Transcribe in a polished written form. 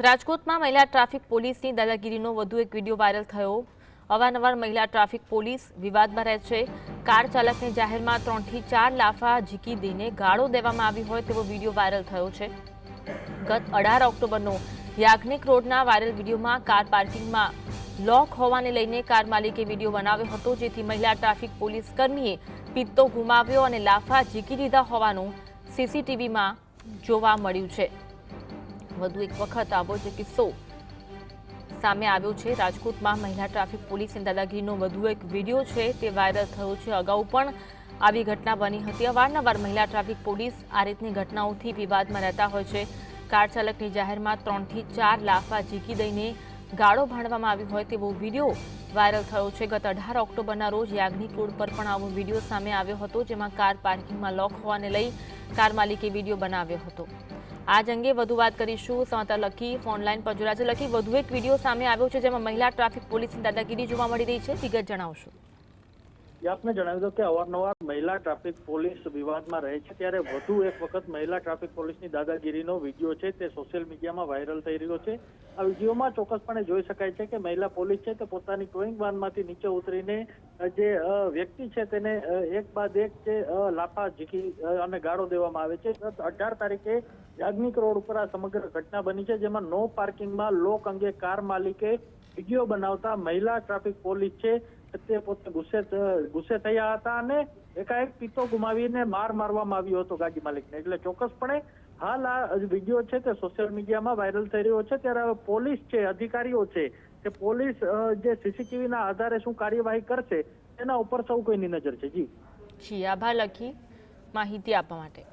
રાજકોટમાં મહિલા ટ્રાફિક પોલીસની દાદાગીરીનો વધુ એક વિડીયો વાયરલ થયો। અવારનવાર મહિલા ટ્રાફિક પોલીસ વિવાદમાં રહે છે। કાર ચાલકને જાહેરમાં 3 થી 4 લાફા ઝીકી દઈને ગાળો દેવામાં આવી હોય તેવો વિડીયો વાયરલ થયો છે। ગત 18 ઓક્ટોબરનો યાજ્ઞિક રોડના વાયરલ વિડીયોમાં કાર પાર્કિંગમાં લોક હોવાને લઈને કાર માલિકે વિડીયો બનાવ્યો હતો, જેથી મહિલા ટ્રાફિક પોલીસ કર્મીએ પિત્તો ગુમાવ્યો અને લાફા ઝીકી દીધા હોવાનું સીસીટીવીમાં જોવા મળ્યું છે। વધુ એક વખત આવો જ કિસ્સો સામે આવ્યો છે। રાજકોટમાં મહિલા ટ્રાફિક પોલીસની દાદાગીરીનો વધુ એક વિડીયો છે તે વાયરલ થયો છે। અગાઉ પણ આવી ઘટના બની હતી। અવારનવાર મહિલા ટ્રાફિક પોલીસ આ રીતની ઘટનાઓથી વિવાદમાં રહેતા હોય છે। કાર ચાલકની જાહેરમાં 3 થી 4 લાફા ઝીકી દઈને ગાળો ભાંડવામાં આવી હોય તેવો વિડીયો વાયરલ થયો છે। ગત 18 ઓક્ટોબરના રોજ યાજ્ઞિક રોડ પર પણ આવો વિડીયો સામે આવ્યો હતો, જેમાં કાર પાર્કિંગમાં લોક હોવાને લઈ કાર માલિકે વિડીયો બનાવ્યો હતો। આજ અંગે વધુ વાત કરીશું। સમાચાર લખી ફોનલાઈન પર જોડાયા છે। લખી, વધુ એક વિડીયો સામે આવ્યો છે જેમાં મહિલા ટ્રાફિક પોલીસની દાદાગીરી જોવા મળી રહી છે, વિગત જણાવશો? આપને જણાવી દો કે અવારનવાર મહિલા ટ્રાફિક પોલીસ વિવાદમાં રહે છે, ત્યારે વધુ એક વખત મહિલા ટ્રાફિક પોલીસની દાદાગીરીનો વિડીયો છે તે સોશિયલ મીડિયામાં વાયરલ થઈ રહ્યો છે। આ વિડીયોમાં ચોક્કસપણે જોઈ શકાય છે કે મહિલા પોલીસ છે તે પોતાની ટોઈંગ વાનમાંથી નીચે ઉતરીને જે વ્યક્તિ છે તેને એક બાદ એક જે લાફા ઝીકી અને ગાળો દેવામાં આવે છે। 18 તારીખે યાજ્ઞિક રોડ ઉપર આ સમગ્ર ઘટના બની છે, જેમાં નો પાર્કિંગમાં લોક અંગે કાર માલિકે વિડીયો બનાવતા મહિલા ટ્રાફિક પોલીસ છે તે પોતે ગુસ્સે થયા હતા અને એકાએક પિત્તો ગુમાવીને મારવામાં આવ્યો હતો ગાડી માલિકને। એટલે ચોક્કસપણે હાલ આ વિડીયો છે તે સોશિયલ મીડિયામાં વાયરલ થઈ રહ્યો છે। ત્યારે હવે પોલીસ છે, અધિકારીઓ છે કે પોલીસ જે સીસીટીવીના આધારે શું કાર્યવાહી કરશે તેના ઉપર સૌ કોઈની નજર છે। જી આભાર લખી માહિતી આપવા માટે।